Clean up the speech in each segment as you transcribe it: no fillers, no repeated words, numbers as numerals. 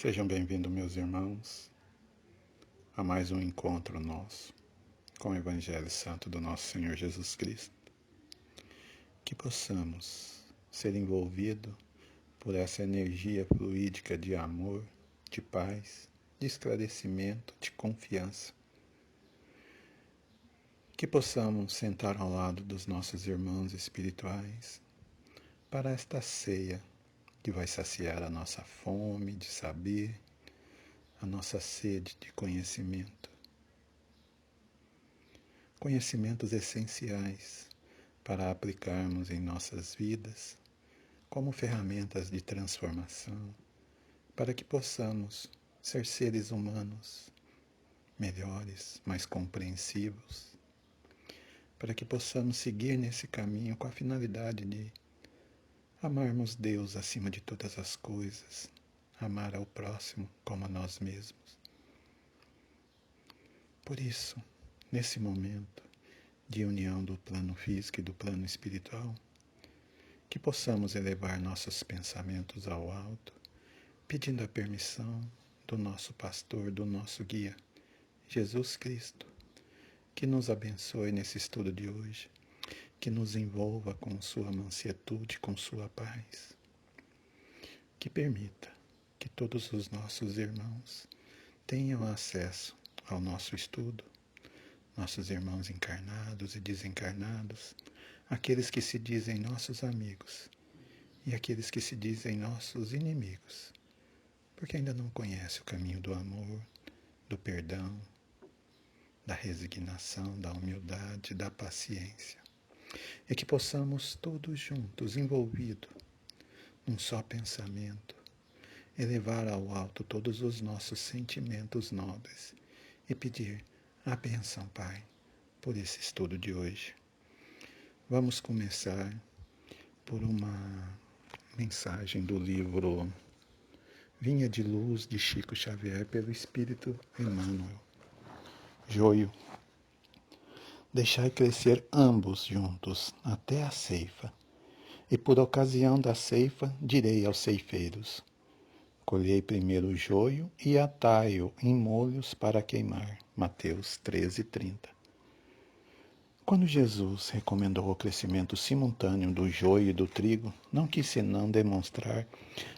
Sejam bem-vindos, meus irmãos, a mais um encontro nosso com o Evangelho Santo do nosso Senhor Jesus Cristo. Que possamos ser envolvidos por essa energia fluídica de amor, de paz, de esclarecimento, de confiança. Que possamos sentar ao lado dos nossos irmãos espirituais para esta ceia que vai saciar a nossa fome de saber, a nossa sede de conhecimento. Conhecimentos essenciais para aplicarmos em nossas vidas como ferramentas de transformação, para que possamos ser seres humanos melhores, mais compreensivos, para que possamos seguir nesse caminho com a finalidade de amarmos Deus acima de todas as coisas, amar ao próximo como a nós mesmos. Por isso, nesse momento de união do plano físico e do plano espiritual, que possamos elevar nossos pensamentos ao alto, pedindo a permissão do nosso pastor, do nosso guia, Jesus Cristo, que nos abençoe nesse estudo de hoje, que nos envolva com sua mansietude, com sua paz, que permita que todos os nossos irmãos tenham acesso ao nosso estudo, nossos irmãos encarnados e desencarnados, aqueles que se dizem nossos amigos e aqueles que se dizem nossos inimigos, porque ainda não conhecem o caminho do amor, do perdão, da resignação, da humildade, da paciência. E que possamos todos juntos, envolvidos num só pensamento, elevar ao alto todos os nossos sentimentos nobres e pedir a bênção, Pai, por esse estudo de hoje. Vamos começar por uma mensagem do livro Vinha de Luz, de Chico Xavier, pelo Espírito Emmanuel. Joio. Deixai crescer ambos juntos até a ceifa, e por ocasião da ceifa direi aos ceifeiros: colhei primeiro o joio e atai-o em molhos para queimar. Mateus 13:30. Quando Jesus recomendou o crescimento simultâneo do joio e do trigo, não quis senão demonstrar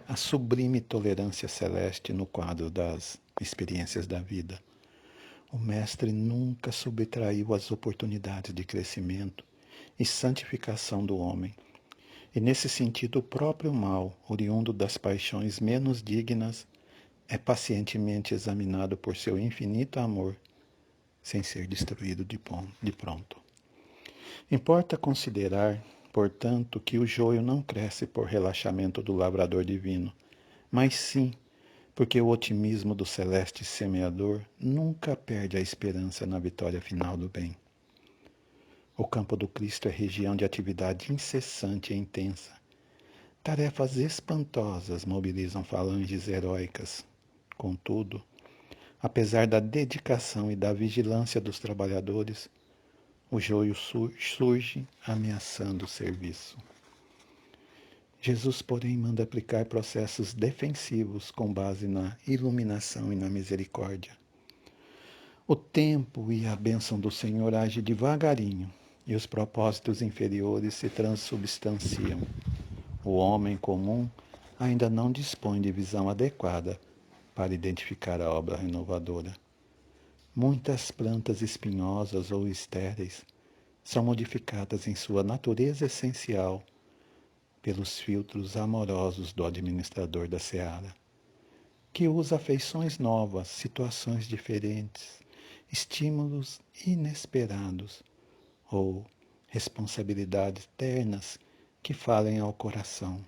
a sublime tolerância celeste no quadro das experiências da vida. O Mestre nunca subtraiu as oportunidades de crescimento e santificação do homem, e nesse sentido o próprio mal, oriundo das paixões menos dignas, é pacientemente examinado por seu infinito amor, sem ser destruído de pronto. Importa considerar, portanto, que o joio não cresce por relaxamento do lavrador divino, mas sim porque o otimismo do celeste semeador nunca perde a esperança na vitória final do bem. O campo do Cristo é região de atividade incessante e intensa. Tarefas espantosas mobilizam falanges heróicas. Contudo, apesar da dedicação e da vigilância dos trabalhadores, o joio surge ameaçando o serviço. Jesus, porém, manda aplicar processos defensivos com base na iluminação e na misericórdia. O tempo e a bênção do Senhor agem devagarinho e os propósitos inferiores se transubstanciam. O homem comum ainda não dispõe de visão adequada para identificar a obra renovadora. Muitas plantas espinhosas ou estéreis são modificadas em sua natureza essencial pelos filtros amorosos do administrador da seara, que usa afeições novas, situações diferentes, estímulos inesperados ou responsabilidades ternas que falem ao coração.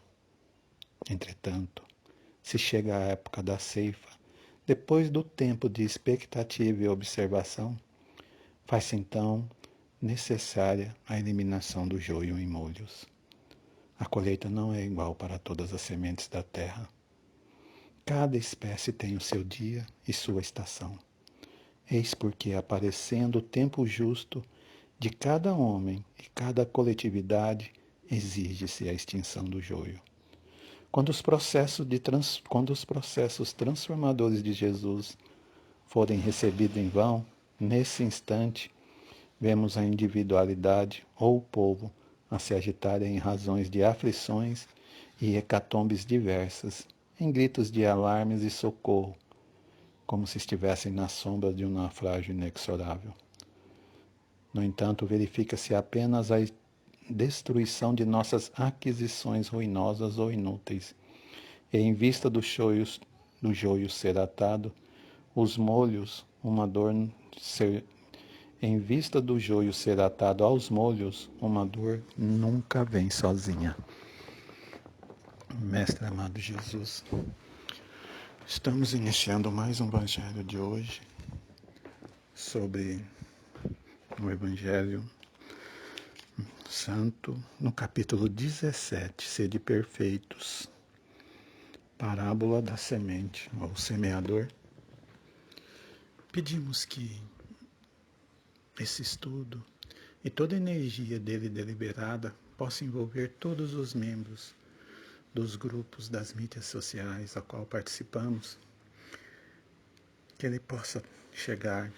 Entretanto, se chega a época da ceifa, depois do tempo de expectativa e observação, faz-se então necessária a eliminação do joio em molhos. A colheita não é igual para todas as sementes da terra. Cada espécie tem o seu dia e sua estação. Eis porque, aparecendo o tempo justo de cada homem e cada coletividade, exige-se a extinção do joio. Quando os processos transformadores de Jesus forem recebidos em vão, nesse instante, vemos a individualidade ou o povo a se agitarem em razões de aflições e hecatombes diversas, em gritos de alarmes e socorro, como se estivessem na sombra de um naufrágio inexorável. No entanto, verifica-se apenas a destruição de nossas aquisições ruinosas ou inúteis, e em vista do joio ser atado, os molhos, uma dor ser em vista do joio ser atado aos molhos, uma dor nunca vem sozinha. Mestre amado Jesus, estamos iniciando mais um Evangelho de hoje, sobre o Evangelho Santo, no capítulo 17, Sede Perfeitos, Parábola da Semente, ou Semeador. Pedimos que esse estudo e toda a energia dele deliberada possa envolver todos os membros dos grupos das mídias sociais a qual participamos, que ele possa chegar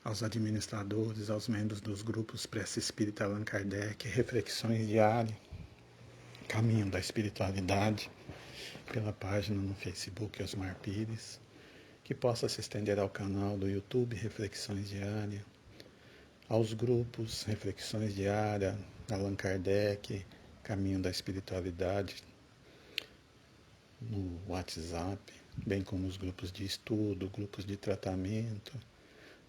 aos administradores, aos membros dos grupos Prece Espírita Allan Kardec, Reflexões Diárias, Caminho da Espiritualidade, pela página no Facebook Osmar Pires, que possa se estender ao canal do YouTube Reflexões Diárias, aos grupos Reflexões Diárias, Allan Kardec, Caminho da Espiritualidade, no WhatsApp, bem como os grupos de estudo, grupos de tratamento,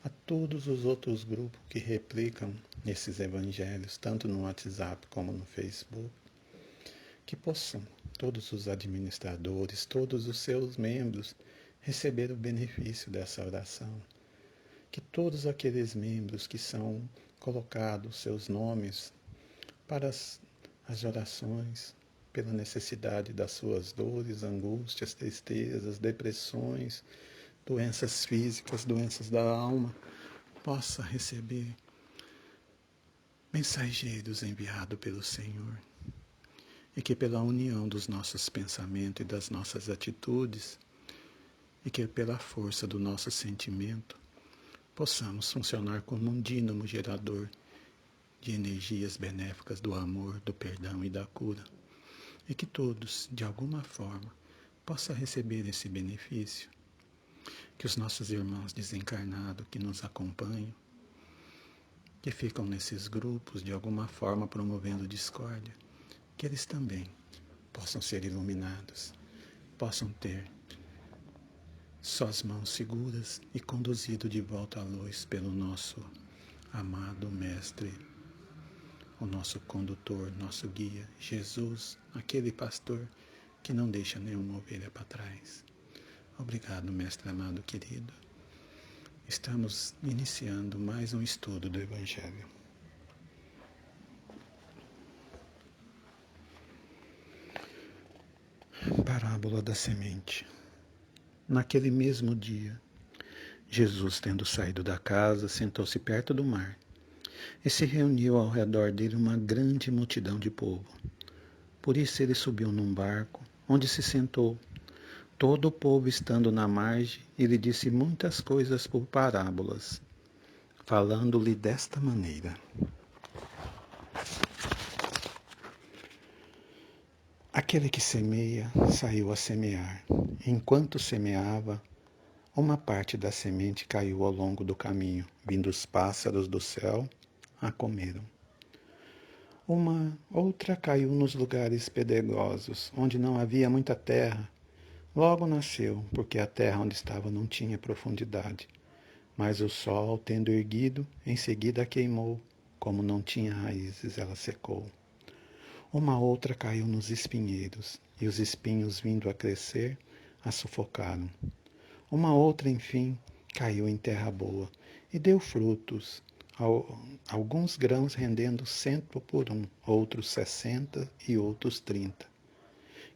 a todos os outros grupos que replicam esses evangelhos, tanto no WhatsApp como no Facebook, que possam todos os administradores, todos os seus membros, receber o benefício dessa oração. Que todos aqueles membros que são colocados seus nomes para as orações, pela necessidade das suas dores, angústias, tristezas, depressões, doenças físicas, doenças da alma, possa receber mensageiros enviados pelo Senhor. E que pela união dos nossos pensamentos e das nossas atitudes, e que pela força do nosso sentimento, possamos funcionar como um dínamo gerador de energias benéficas do amor, do perdão e da cura. E que todos, de alguma forma, possam receber esse benefício. Que os nossos irmãos desencarnados que nos acompanham, que ficam nesses grupos, de alguma forma promovendo discórdia, que eles também possam ser iluminados, possam ter suas mãos seguras e conduzidos de volta à luz pelo nosso amado Mestre, o nosso condutor, nosso guia, Jesus, aquele pastor que não deixa nenhuma ovelha para trás. Obrigado, Mestre amado querido. Estamos iniciando mais um estudo do Evangelho. Parábola da Semente. Naquele mesmo dia, Jesus, tendo saído da casa, sentou-se perto do mar, e se reuniu ao redor dele uma grande multidão de povo. Por isso ele subiu num barco, onde se sentou, todo o povo estando na margem, e lhe disse muitas coisas por parábolas, falando-lhe desta maneira. Aquele que semeia saiu a semear. Enquanto semeava, uma parte da semente caiu ao longo do caminho, vindo os pássaros do céu, a comeram. Uma outra caiu nos lugares pedregosos, onde não havia muita terra. Logo nasceu, porque a terra onde estava não tinha profundidade. Mas o sol, tendo erguido, em seguida a queimou. Como não tinha raízes, ela secou. Uma outra caiu nos espinheiros, e os espinhos, vindo a crescer, a sufocaram. Uma outra, enfim, caiu em terra boa, e deu frutos, alguns grãos rendendo 100 por um, outros 60 e outros 30.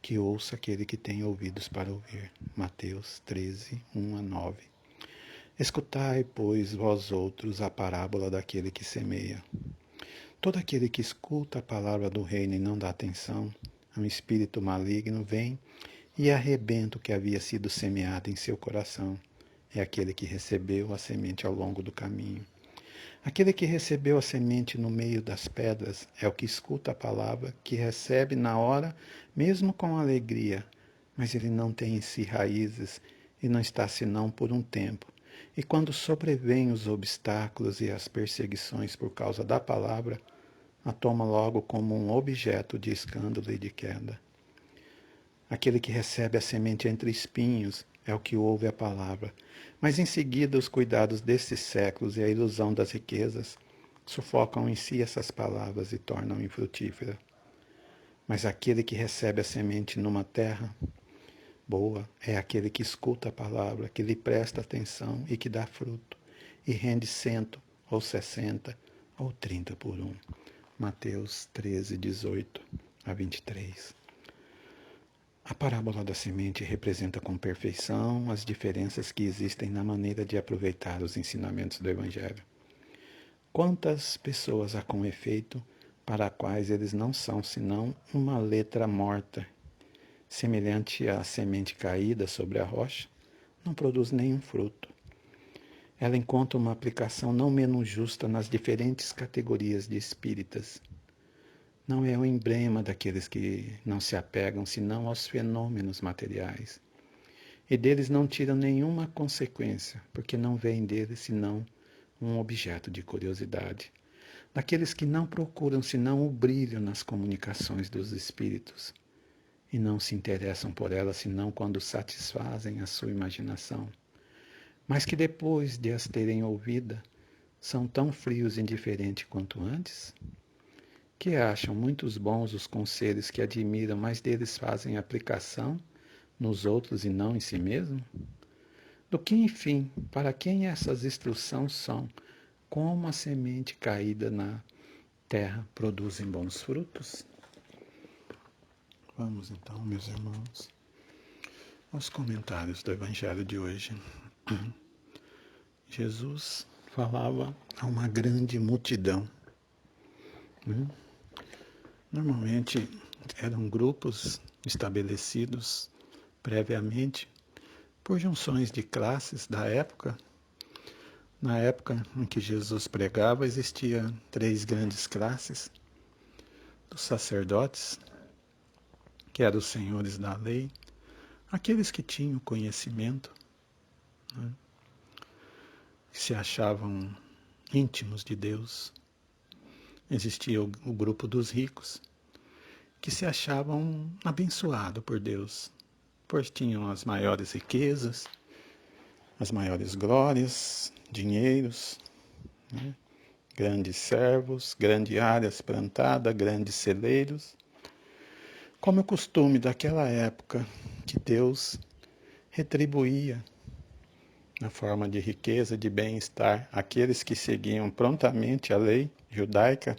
Que ouça aquele que tem ouvidos para ouvir. Mateus 13, 1-9. Escutai, pois, vós outros, a parábola daquele que semeia. Todo aquele que escuta a palavra do reino e não dá atenção, um espírito maligno vem e arrebenta o que havia sido semeado em seu coração. É aquele que recebeu a semente ao longo do caminho. Aquele que recebeu a semente no meio das pedras é o que escuta a palavra, que recebe na hora, mesmo com alegria, mas ele não tem em si raízes e não está senão por um tempo. E quando sobrevêm os obstáculos e as perseguições por causa da palavra, a toma logo como um objeto de escândalo e de queda. Aquele que recebe a semente entre espinhos é o que ouve a palavra, mas em seguida os cuidados destes séculos e a ilusão das riquezas sufocam em si essas palavras e tornam infrutífera. Mas aquele que recebe a semente numa terra boa é aquele que escuta a palavra, que lhe presta atenção e que dá fruto, e rende 100, ou 60, ou 30 por um. Mateus 13, 18 a 23. A parábola da semente representa com perfeição as diferenças que existem na maneira de aproveitar os ensinamentos do Evangelho. Quantas pessoas há com efeito para quais eles não são senão uma letra morta, semelhante à semente caída sobre a rocha, não produz nenhum fruto. Ela encontra uma aplicação não menos justa nas diferentes categorias de espíritas. Não é o emblema daqueles que não se apegam senão aos fenômenos materiais. E deles não tiram nenhuma consequência, porque não veem deles senão um objeto de curiosidade. Daqueles que não procuram senão o brilho nas comunicações dos espíritos, e não se interessam por elas senão quando satisfazem a sua imaginação, mas que depois de as terem ouvida, são tão frios e indiferentes quanto antes? Que acham muitos bons os conselhos que admiram, mas deles fazem aplicação nos outros e não em si mesmo? Do que, enfim, para quem essas instruções são, como a semente caída na terra produzem bons frutos? Vamos então, meus irmãos, aos comentários do Evangelho de hoje. Jesus falava a uma grande multidão. Normalmente eram grupos estabelecidos previamente por junções de classes da época. Na época em que Jesus pregava, existiam 3 grandes classes: dos sacerdotes, que eram os senhores da lei, aqueles que tinham conhecimento, né, que se achavam íntimos de Deus. Existia o grupo dos ricos, que se achavam abençoados por Deus, pois tinham as maiores riquezas, as maiores glórias, dinheiros, né, grandes servos, grandes áreas plantadas, grandes celeiros. Como é o costume daquela época, que Deus retribuía na forma de riqueza, de bem-estar, aqueles que seguiam prontamente a lei judaica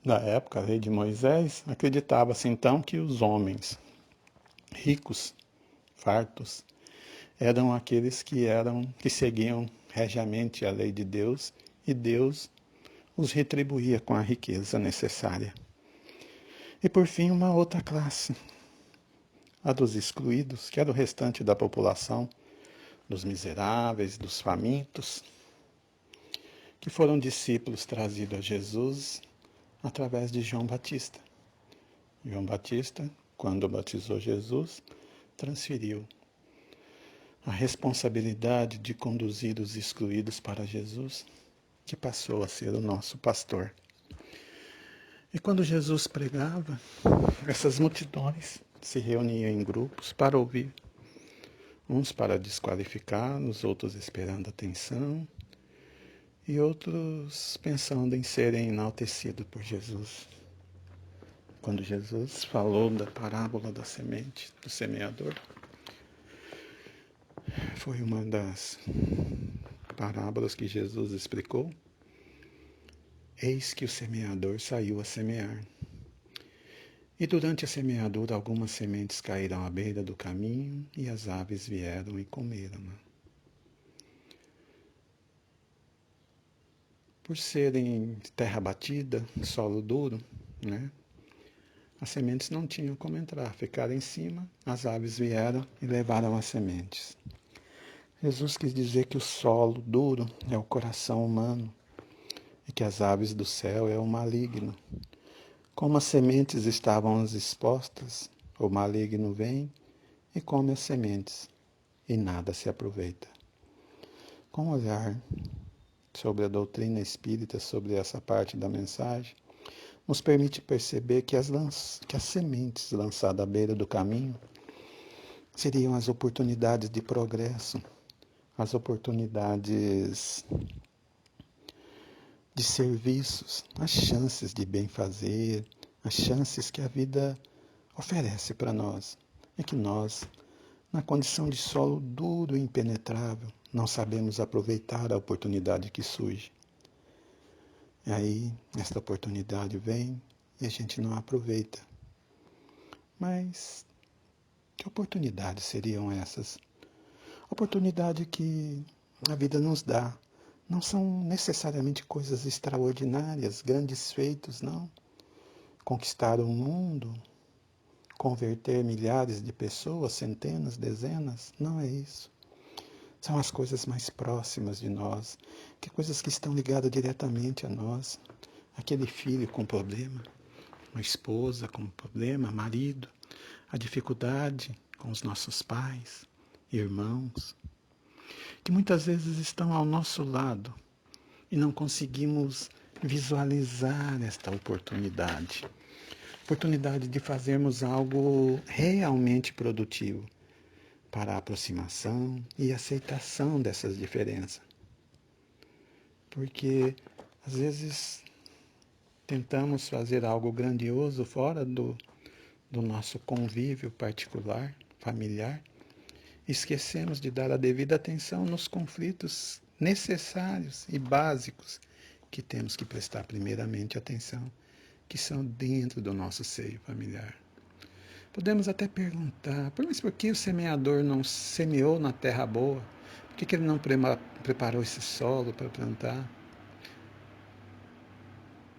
da época, a lei de Moisés. Acreditava-se então que os homens ricos, fartos, eram aqueles que seguiam regiamente a lei de Deus, e Deus os retribuía com a riqueza necessária. E por fim, uma outra classe, a dos excluídos, que era o restante da população, dos miseráveis, dos famintos, que foram discípulos trazidos a Jesus através de João Batista. João Batista, quando batizou Jesus, transferiu a responsabilidade de conduzir os excluídos para Jesus, que passou a ser o nosso pastor. E quando Jesus pregava, essas multidões se reuniam em grupos para ouvir, uns para desqualificá-los, outros esperando atenção, e outros pensando em serem enaltecidos por Jesus. Quando Jesus falou da parábola da semente, do semeador, foi uma das parábolas que Jesus explicou. Eis que o semeador saiu a semear. E durante a semeadura, algumas sementes caíram à beira do caminho, e as aves vieram e comeram. Por serem terra batida, solo duro, né, As sementes não tinham como entrar, ficaram em cima, as aves vieram e levaram as sementes. Jesus quis dizer que o solo duro é o coração humano e que as aves do céu é o maligno. Como as sementes estavam expostas, o maligno vem e come as sementes e nada se aproveita. Com um olhar sobre a doutrina espírita, sobre essa parte da mensagem, nos permite perceber que as sementes lançadas à beira do caminho seriam as oportunidades de progresso, as oportunidades de serviços, as chances de bem fazer, as chances que a vida oferece para nós. É que nós, na condição de solo duro e impenetrável, não sabemos aproveitar a oportunidade que surge. E aí, esta oportunidade vem e a gente não aproveita. Mas que oportunidades seriam essas? Oportunidade que a vida nos dá. Não são necessariamente coisas extraordinárias, grandes feitos, não. Conquistar o mundo, converter milhares de pessoas, centenas, dezenas, não é isso. São as coisas mais próximas de nós, que coisas que estão ligadas diretamente a nós. Aquele filho com problema, uma esposa com problema, marido, a dificuldade com os nossos pais, irmãos, que muitas vezes estão ao nosso lado e não conseguimos visualizar esta oportunidade. Oportunidade de fazermos algo realmente produtivo para a aproximação e aceitação dessas diferenças. Porque às vezes tentamos fazer algo grandioso fora do nosso convívio particular, familiar, esquecemos de dar a devida atenção nos conflitos necessários e básicos que temos que prestar primeiramente atenção, que são dentro do nosso seio familiar. Podemos até perguntar, mas por que o semeador não semeou na terra boa? Por que ele não preparou esse solo para plantar?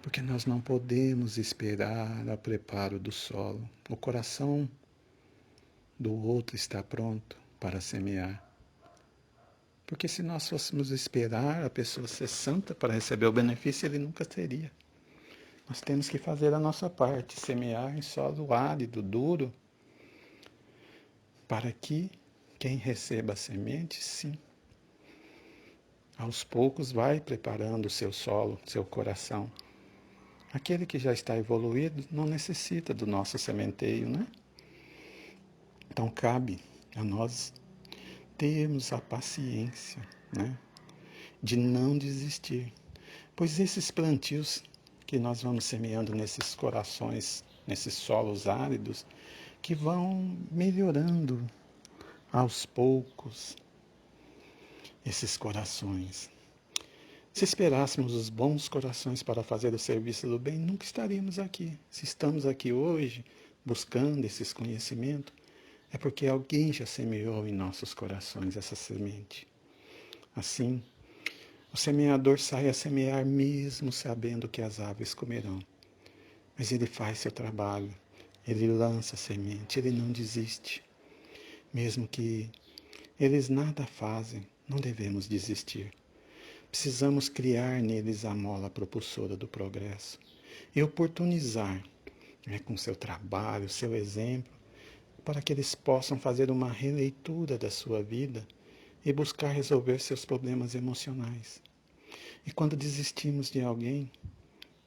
Porque nós não podemos esperar o preparo do solo. O coração do outro está pronto para semear. Porque se nós fôssemos esperar a pessoa ser santa para receber o benefício, ele nunca teria. Nós temos que fazer a nossa parte, semear em solo árido, duro, para que quem receba a semente, sim, aos poucos vai preparando o seu solo, seu coração. Aquele que já está evoluído não necessita do nosso sementeio, né? Então cabe a nós termos a paciência, né, de não desistir. Pois esses plantios que nós vamos semeando nesses corações, nesses solos áridos, que vão melhorando aos poucos esses corações. Se esperássemos os bons corações para fazer o serviço do bem, nunca estaríamos aqui. Se estamos aqui hoje buscando esses conhecimentos, é porque alguém já semeou em nossos corações essa semente. Assim, o semeador sai a semear mesmo sabendo que as aves comerão. Mas ele faz seu trabalho, ele lança a semente, ele não desiste. Mesmo que eles nada fazem, não devemos desistir. Precisamos criar neles a mola propulsora do progresso e oportunizar, com seu trabalho, seu exemplo, para que eles possam fazer uma releitura da sua vida e buscar resolver seus problemas emocionais. E quando desistimos de alguém,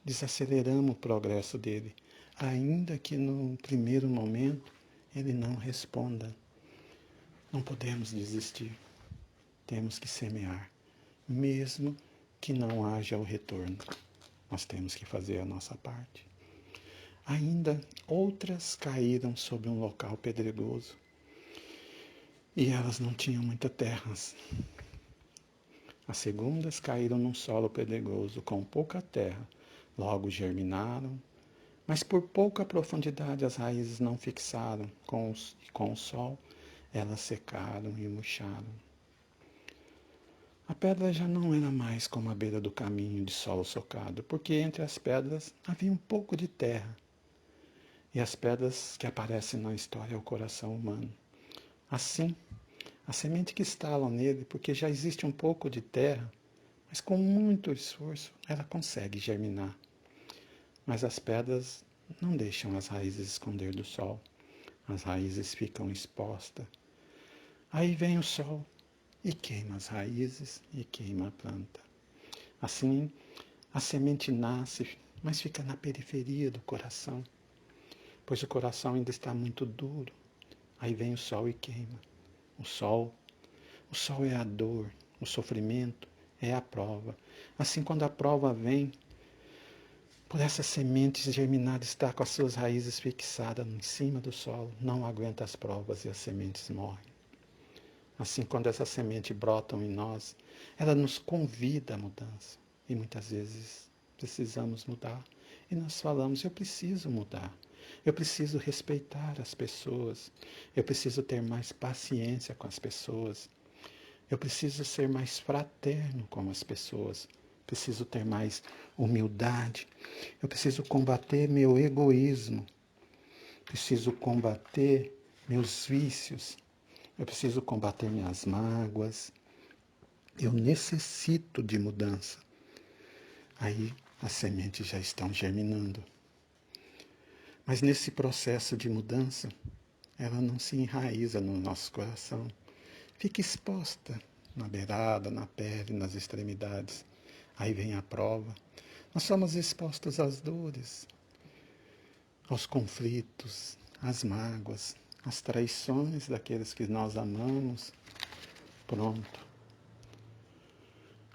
desaceleramos o progresso dele, ainda que no primeiro momento ele não responda. Não podemos desistir, temos que semear, mesmo que não haja o retorno. Nós temos que fazer a nossa parte. Ainda outras caíram sobre um local pedregoso e elas não tinham muita terra. As segundas caíram num solo pedregoso com pouca terra, logo germinaram, mas por pouca profundidade as raízes não fixaram, com o sol elas secaram e murcharam. A pedra já não era mais como a beira do caminho de solo socado, porque entre as pedras havia um pouco de terra. E as pedras que aparecem na história é o coração humano. Assim, a semente que instalam nele, porque já existe um pouco de terra, mas com muito esforço ela consegue germinar. Mas as pedras não deixam as raízes esconder do sol. As raízes ficam expostas. Aí vem o sol e queima as raízes e queima a planta. Assim, a semente nasce, mas fica na periferia do coração, pois o coração ainda está muito duro. Aí vem o sol e queima. O sol é a dor, o sofrimento é a prova. Assim, quando a prova vem, por essas sementes germinadas estar com as suas raízes fixadas em cima do solo, não aguenta as provas e as sementes morrem. Assim, quando essas sementes brotam em nós, ela nos convida à mudança. E muitas vezes precisamos mudar. E nós falamos, eu preciso mudar. Eu preciso respeitar as pessoas. Eu preciso ter mais paciência com as pessoas. Eu preciso ser mais fraterno com as pessoas. Preciso ter mais humildade. Eu preciso combater meu egoísmo. Preciso combater meus vícios. Eu preciso combater minhas mágoas. Eu necessito de mudança. Aí as sementes já estão germinando. Mas nesse processo de mudança, ela não se enraiza no nosso coração. Fica exposta na beirada, na pele, nas extremidades. Aí vem a prova. Nós somos expostos às dores, aos conflitos, às mágoas, às traições daqueles que nós amamos. Pronto.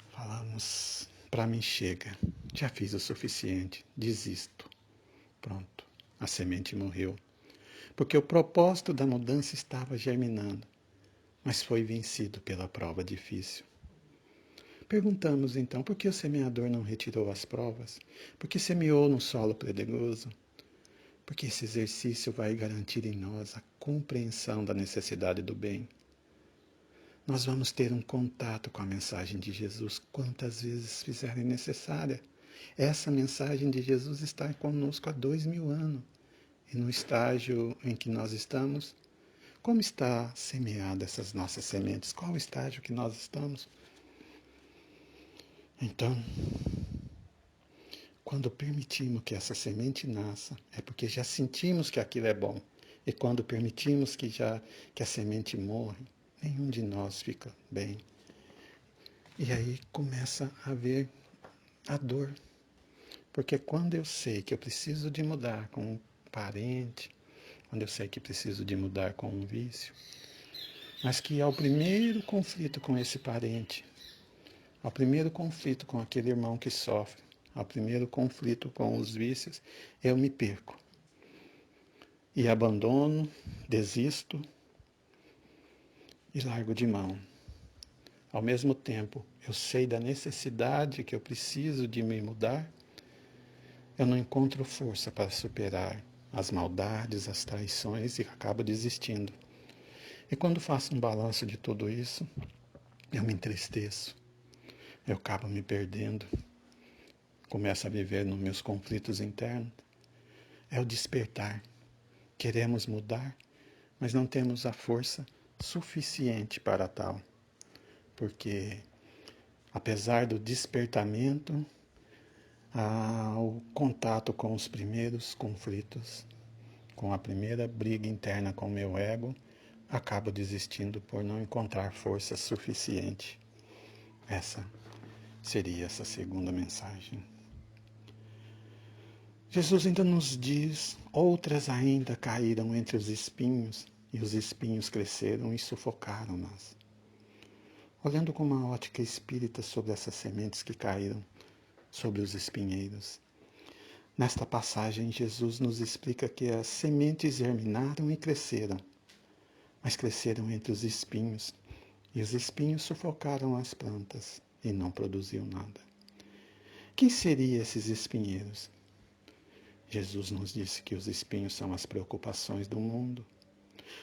Falamos, para mim chega. Já fiz o suficiente, desisto. Pronto. A semente morreu. Porque o propósito da mudança estava germinando, mas foi vencido pela prova difícil. Perguntamos então, por que o semeador não retirou as provas? Por que semeou no solo pedregoso? Porque esse exercício vai garantir em nós a compreensão da necessidade do bem. Nós vamos ter um contato com a mensagem de Jesus quantas vezes fizerem necessária. Essa mensagem de Jesus está conosco há 2000 anos. E no estágio em que nós estamos, como está semeada essas nossas sementes? Qual o estágio que nós estamos? Então, quando permitimos que essa semente nasça, é porque já sentimos que aquilo é bom. E quando permitimos que a semente morre, nenhum de nós fica bem. E aí começa a haver a dor. Porque quando eu sei que eu preciso de mudar com um parente, quando eu sei que preciso de mudar com um vício, mas que ao primeiro conflito com esse parente, ao primeiro conflito com aquele irmão que sofre, ao primeiro conflito com os vícios, eu me perco. E abandono, desisto e largo de mão. Ao mesmo tempo, eu sei da necessidade que eu preciso de me mudar, eu não encontro força para superar as maldades, as traições e acabo desistindo. E quando faço um balanço de tudo isso, eu me entristeço, eu acabo me perdendo, começo a viver nos meus conflitos internos. É o despertar. Queremos mudar, mas não temos a força suficiente para tal. Porque, apesar do despertamento, o contato com os primeiros conflitos, com a primeira briga interna com o meu ego, acabo desistindo por não encontrar força suficiente. Essa seria essa segunda mensagem. Jesus ainda nos diz, outras ainda caíram entre os espinhos, e os espinhos cresceram e sufocaram-nas. Olhando com uma ótica espírita sobre essas sementes que caíram sobre os espinheiros, nesta passagem Jesus nos explica que as sementes germinaram e cresceram, mas cresceram entre os espinhos, e os espinhos sufocaram as plantas e não produziam nada. Quem seriam esses espinheiros? Jesus nos disse que os espinhos são as preocupações do mundo,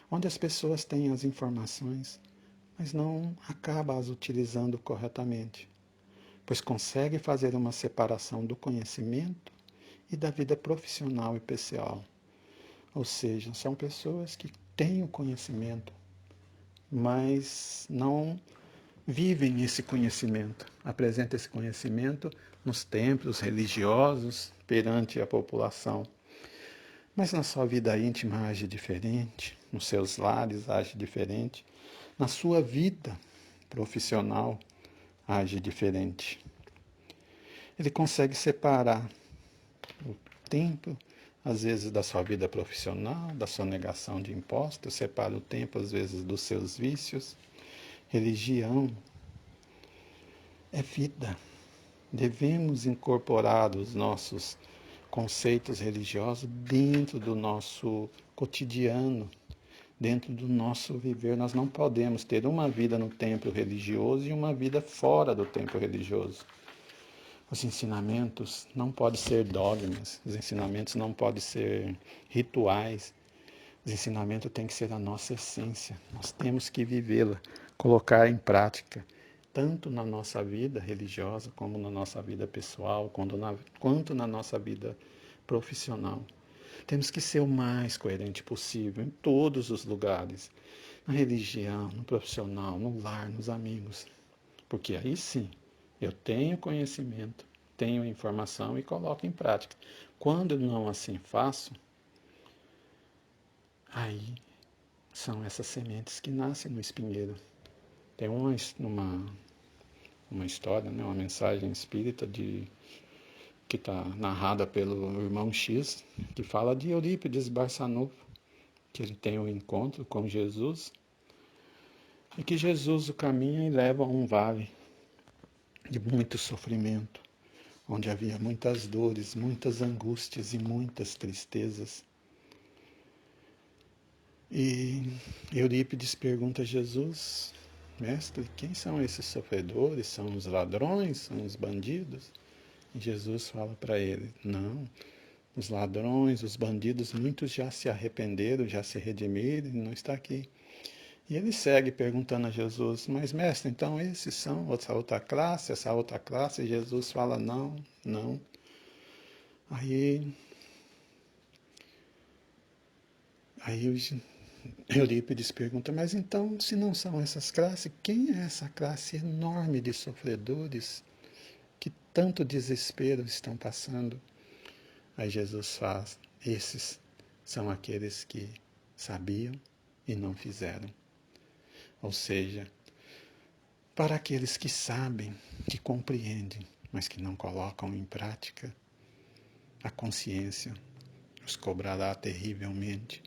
onde as pessoas têm as informações, mas não acabam as utilizando corretamente, pois consegue fazer uma separação do conhecimento e da vida profissional e pessoal. Ou seja, são pessoas que têm o conhecimento, mas não vivem esse conhecimento, apresentam esse conhecimento nos templos religiosos, perante a população. Mas na sua vida íntima age diferente, nos seus lares age diferente, na sua vida profissional age diferente. Ele consegue separar o tempo, às vezes, da sua vida profissional, da sua negação de impostos, separa o tempo, às vezes, dos seus vícios. Religião é vida. Devemos incorporar os nossos conceitos religiosos dentro do nosso cotidiano, dentro do nosso viver. Nós não podemos ter uma vida no templo religioso e uma vida fora do templo religioso. Os ensinamentos não podem ser dogmas, os ensinamentos não podem ser rituais. Os ensinamentos têm que ser a nossa essência. Nós temos que vivê-la, colocar em prática, tanto na nossa vida religiosa, como na nossa vida pessoal, quanto na nossa vida profissional. Temos que ser o mais coerente possível em todos os lugares, na religião, no profissional, no lar, nos amigos. Porque aí sim, eu tenho conhecimento, tenho informação e coloco em prática. Quando eu não assim faço, aí são essas sementes que nascem no espinheiro. Tem uma história, né, uma mensagem espírita que está narrada pelo irmão X, que fala de Eurípides Barçanufo, que ele tem um encontro com Jesus e que Jesus o caminha e leva a um vale de muito sofrimento, onde havia muitas dores, muitas angústias e muitas tristezas. E Eurípides pergunta a Jesus: Mestre, quem são esses sofredores? São os ladrões? São os bandidos? E Jesus fala para ele: não, os ladrões, os bandidos, muitos já se arrependeram, já se redimiram e não está aqui. E ele segue perguntando a Jesus: mas mestre, então esses são essa outra classe, essa outra classe? E Jesus fala: não, não. Aí Eurípides pergunta: mas então, se não são essas classes, quem é essa classe enorme de sofredores que tanto desespero estão passando? Aí Jesus faz: esses são aqueles que sabiam e não fizeram. Ou seja, para aqueles que sabem, que compreendem, mas que não colocam em prática, a consciência os cobrará terrivelmente.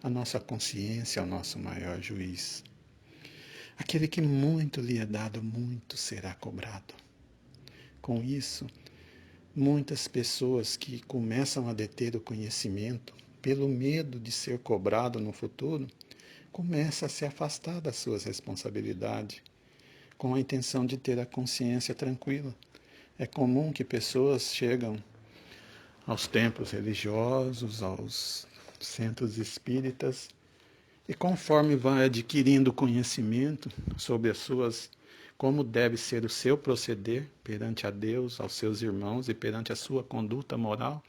A nossa consciência é o nosso maior juiz. Aquele que muito lhe é dado, muito será cobrado. Com isso, muitas pessoas que começam a deter o conhecimento, pelo medo de ser cobrado no futuro, começam a se afastar das suas responsabilidades, com a intenção de ter a consciência tranquila. É comum que pessoas chegam aos templos religiosos, aos centros espíritas, e conforme vai adquirindo conhecimento sobre como deve ser o seu proceder perante a Deus, aos seus irmãos e perante a sua conduta moral,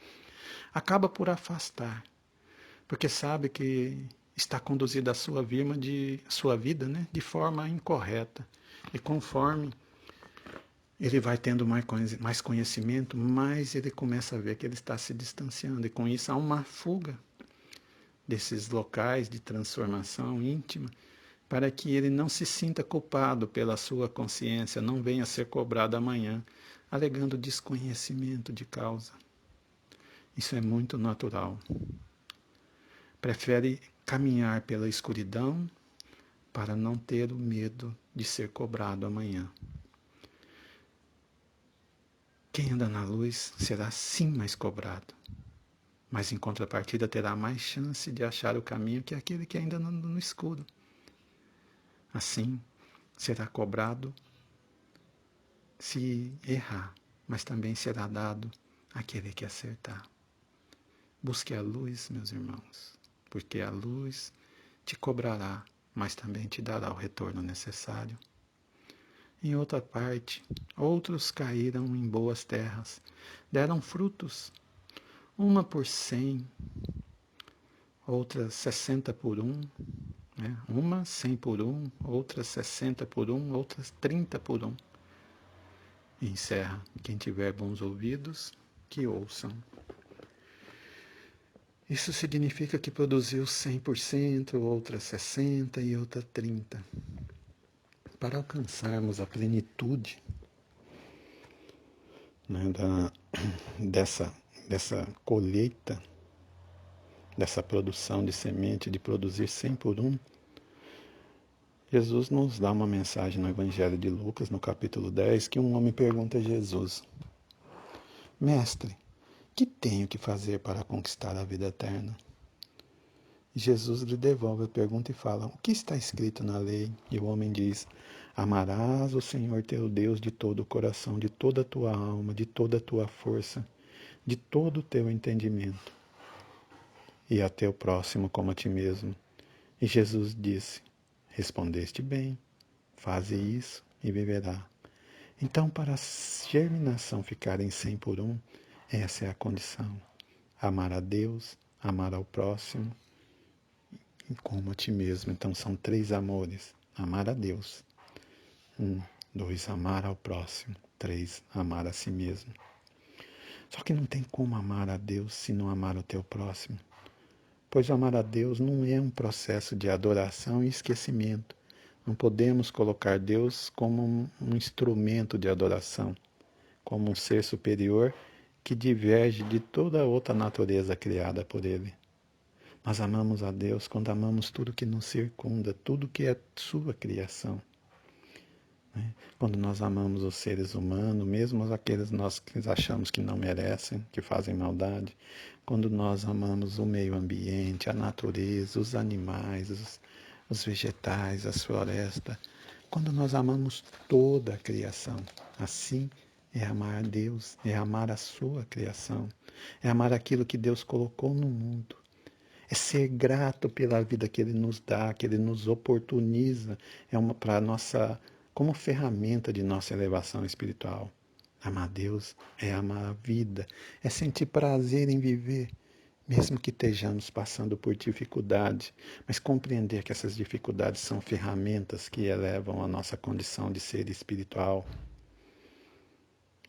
acaba por afastar, porque sabe que está conduzida a sua vida, né, de forma incorreta. E conforme ele vai tendo mais conhecimento, mais ele começa a ver que ele está se distanciando, e com isso há uma fuga desses locais de transformação íntima, para que ele não se sinta culpado pela sua consciência, não venha a ser cobrado amanhã, alegando desconhecimento de causa. Isso é muito natural. Prefere caminhar pela escuridão para não ter o medo de ser cobrado amanhã. Quem anda na luz será sim mais cobrado, mas em contrapartida terá mais chance de achar o caminho que aquele que ainda anda no escuro. Assim, será cobrado se errar, mas também será dado àquele que acertar. Busque a luz, meus irmãos, porque a luz te cobrará, mas também te dará o retorno necessário. Em outra parte, outros caíram em boas terras, deram frutos, 1 por 100, outras 60 por 1, né? Uma 100 por 1, outras 60 por 1, outras 30 por 1. E encerra. Quem tiver bons ouvidos, que ouçam. Isso significa que produziu 100%, outra 60% e outra 30%. Para alcançarmos a plenitude, né, dessa colheita, dessa produção de semente, de produzir 100 por 1, Jesus nos dá uma mensagem no Evangelho de Lucas, no capítulo 10, que um homem pergunta a Jesus: Mestre, que tenho que fazer para conquistar a vida eterna? E Jesus lhe devolve a pergunta e fala: o que está escrito na lei? E o homem diz: amarás o Senhor teu Deus de todo o coração, de toda a tua alma, de toda a tua força, de todo o teu entendimento, e a teu próximo como a ti mesmo. E Jesus disse: respondeste bem, faze isso e viverá. Então, para a germinação ficar em 100 por 1, essa é a condição: amar a Deus, amar ao próximo e como a ti mesmo. Então, são 3 amores: amar a Deus, 2, amar ao próximo, 3, amar a si mesmo. Só que não tem como amar a Deus se não amar o teu próximo. Pois amar a Deus não é um processo de adoração e esquecimento. Não podemos colocar Deus como um instrumento de adoração, como um ser superior que diverge de toda a outra natureza criada por Ele. Nós amamos a Deus quando amamos tudo que nos circunda, tudo que é sua criação. Quando nós amamos os seres humanos, mesmo aqueles nós que achamos que não merecem, que fazem maldade, quando nós amamos o meio ambiente, a natureza, os animais, os vegetais, as florestas, quando nós amamos toda a criação, assim é amar a Deus, é amar a sua criação, é amar aquilo que Deus colocou no mundo. É ser grato pela vida que Ele nos dá, que Ele nos oportuniza, para nossa, como ferramenta de nossa elevação espiritual. Amar Deus é amar a vida, é sentir prazer em viver, mesmo que estejamos passando por dificuldade, mas compreender que essas dificuldades são ferramentas que elevam a nossa condição de ser espiritual.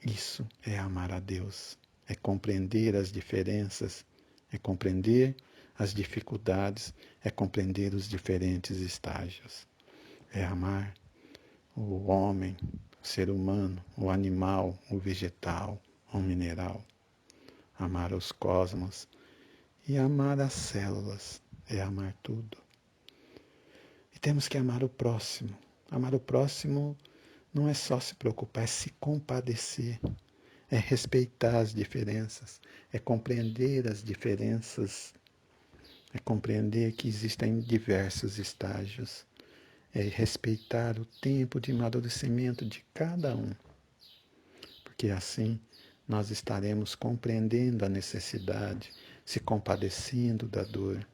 Isso é amar a Deus, é compreender as diferenças, é compreender as dificuldades, é compreender os diferentes estágios. É amar o homem, o ser humano, o animal, o vegetal, o mineral. Amar os cosmos e amar as células é amar tudo. E temos que amar o próximo. Amar o próximo não é só se preocupar, é se compadecer. É respeitar as diferenças, é compreender as diferenças, é compreender que existem diversos estágios, é respeitar o tempo de amadurecimento de cada um, porque assim nós estaremos compreendendo a necessidade, se compadecendo da dor,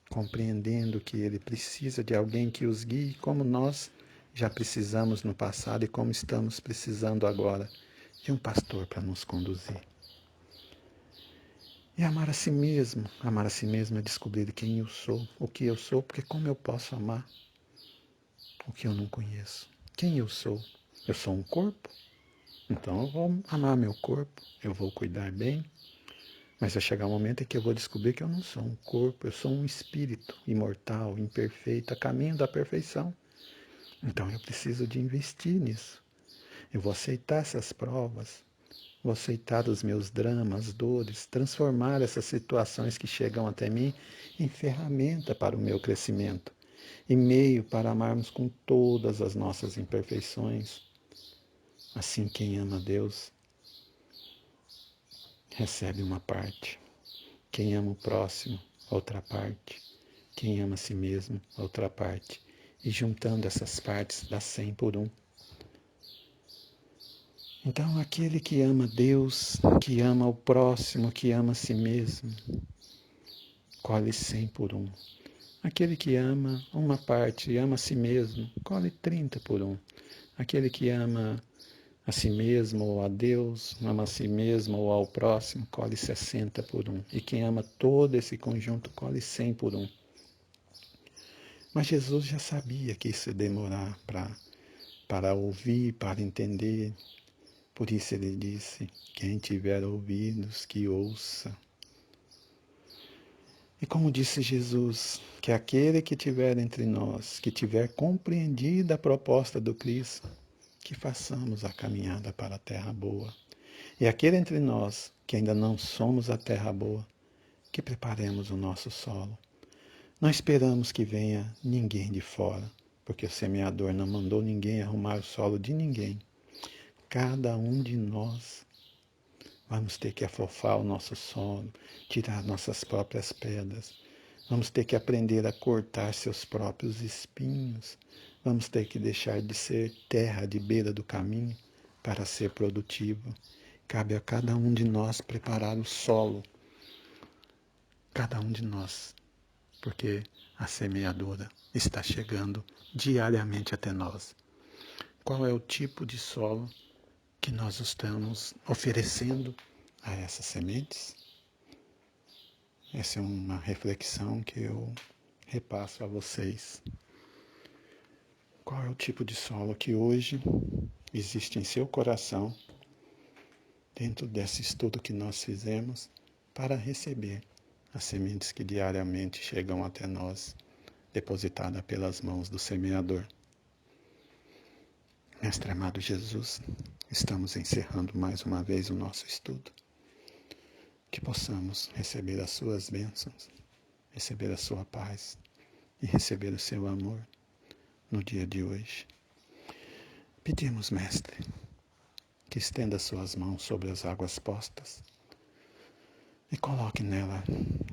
compreendendo que ele precisa de alguém que os guie, como nós já precisamos no passado e como estamos precisando agora de um pastor para nos conduzir. E amar a si mesmo. Amar a si mesmo é descobrir quem eu sou, o que eu sou, porque como eu posso amar o que eu não conheço? Quem eu sou? Eu sou um corpo? Então eu vou amar meu corpo, eu vou cuidar bem, mas vai chegar um momento em que eu vou descobrir que eu não sou um corpo, eu sou um espírito imortal, imperfeito, a caminho da perfeição. Então eu preciso de investir nisso. Eu vou aceitar essas provas, vou aceitar os meus dramas, dores, transformar essas situações que chegam até mim em ferramenta para o meu crescimento, e meio para amarmos com todas as nossas imperfeições. Assim, quem ama Deus recebe uma parte. Quem ama o próximo, outra parte. Quem ama a si mesmo, outra parte. E juntando essas partes dá 100 por 1. Então, aquele que ama Deus, que ama o próximo, que ama a si mesmo, colhe 100 por 1. Aquele que ama uma parte e ama a si mesmo, colhe 30 por 1. Aquele que ama a si mesmo ou a Deus, ama a si mesmo ou ao próximo, colhe 60 por um. E quem ama todo esse conjunto, colhe 100 por um. Mas Jesus já sabia que isso ia demorar para ouvir, para entender. Por isso ele disse, quem tiver ouvidos, que ouça. E como disse Jesus, que aquele que tiver entre nós, que tiver compreendido a proposta do Cristo, que façamos a caminhada para a terra boa. E aquele entre nós, que ainda não somos a terra boa, que preparemos o nosso solo. Não esperamos que venha ninguém de fora, porque o semeador não mandou ninguém arrumar o solo de ninguém. Cada um de nós vamos ter que afofar o nosso solo, tirar nossas próprias pedras. Vamos ter que aprender a cortar seus próprios espinhos. Vamos ter que deixar de ser terra de beira do caminho para ser produtivo. Cabe a cada um de nós preparar o solo. Cada um de nós. Porque a semeadura está chegando diariamente até nós. Qual é o tipo de solo que nós estamos oferecendo a essas sementes? Essa é uma reflexão que eu repasso a vocês. Qual é o tipo de solo que hoje existe em seu coração, dentro desse estudo que nós fizemos, para receber as sementes que diariamente chegam até nós, depositadas pelas mãos do semeador? Mestre amado Jesus, estamos encerrando mais uma vez o nosso estudo. Que possamos receber as suas bênçãos, receber a sua paz e receber o seu amor no dia de hoje. Pedimos, Mestre, que estenda suas mãos sobre as águas postas e coloque nela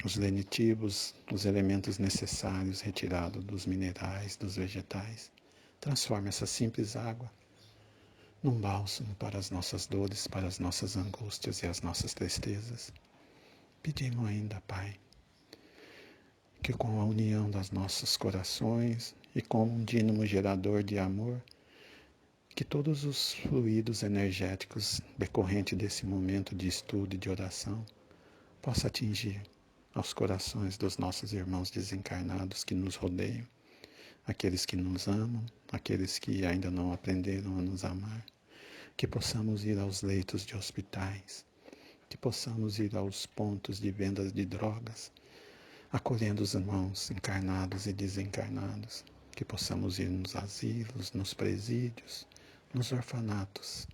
os lenitivos, os elementos necessários retirados dos minerais, dos vegetais. Transforme essa simples água num bálsamo para as nossas dores, para as nossas angústias e as nossas tristezas. Pedimos ainda, Pai, que com a união dos nossos corações e com um dínamo gerador de amor, que todos os fluidos energéticos decorrentes desse momento de estudo e de oração possa atingir aos corações dos nossos irmãos desencarnados que nos rodeiam, aqueles que nos amam, aqueles que ainda não aprenderam a nos amar, que possamos ir aos leitos de hospitais, que possamos ir aos pontos de vendas de drogas, acolhendo os irmãos encarnados e desencarnados, que possamos ir nos asilos, nos presídios, nos orfanatos,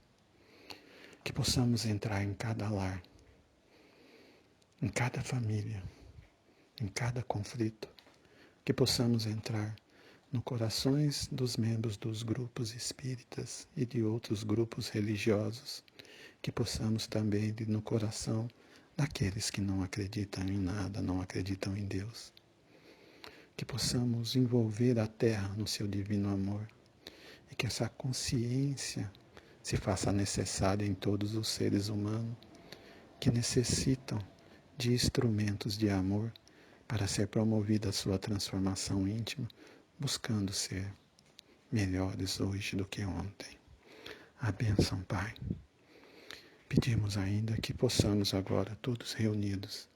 que possamos entrar em cada lar, em cada família, em cada conflito, que possamos entrar nos corações dos membros dos grupos espíritas e de outros grupos religiosos, que possamos também ir no coração daqueles que não acreditam em nada, não acreditam em Deus. Que possamos envolver a Terra no seu divino amor e que essa consciência se faça necessária em todos os seres humanos que necessitam de instrumentos de amor para ser promovida a sua transformação íntima, buscando ser melhores hoje do que ontem. A bênção, Pai. Pedimos ainda que possamos agora, todos reunidos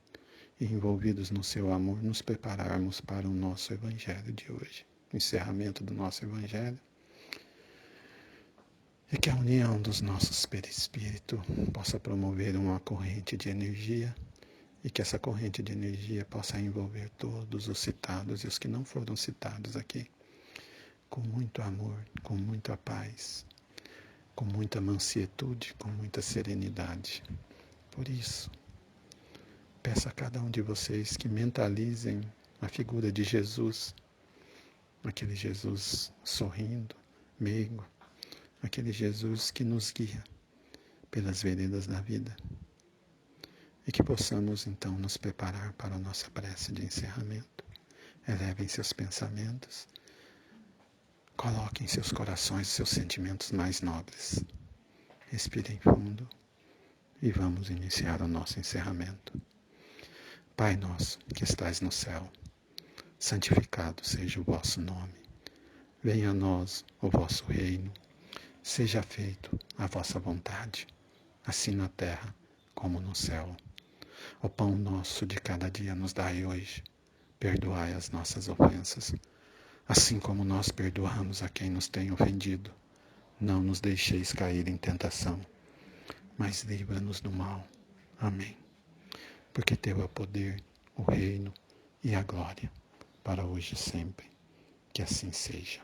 e envolvidos no seu amor, nos prepararmos para o nosso Evangelho de hoje, o encerramento do nosso Evangelho, e que a união dos nossos perispírito possa promover uma corrente de energia e que essa corrente de energia possa envolver todos os citados e os que não foram citados aqui, com muito amor, com muita paz, com muita mansietude, com muita serenidade. Por isso, peço a cada um de vocês que mentalizem a figura de Jesus, aquele Jesus sorrindo, meigo, aquele Jesus que nos guia pelas veredas da vida. E que possamos então nos preparar para a nossa prece de encerramento. Elevem seus pensamentos, coloquem em seus corações seus sentimentos mais nobres. Respirem fundo e vamos iniciar o nosso encerramento. Pai nosso que estais no céu, santificado seja o vosso nome. Venha a nós o vosso reino. Seja feito a vossa vontade, assim na terra como no céu. O pão nosso de cada dia nos dai hoje. Perdoai as nossas ofensas, assim como nós perdoamos a quem nos tem ofendido. Não nos deixeis cair em tentação, mas livra-nos do mal. Amém. Porque teu é o poder, o reino e a glória, para hoje e sempre. Que assim seja.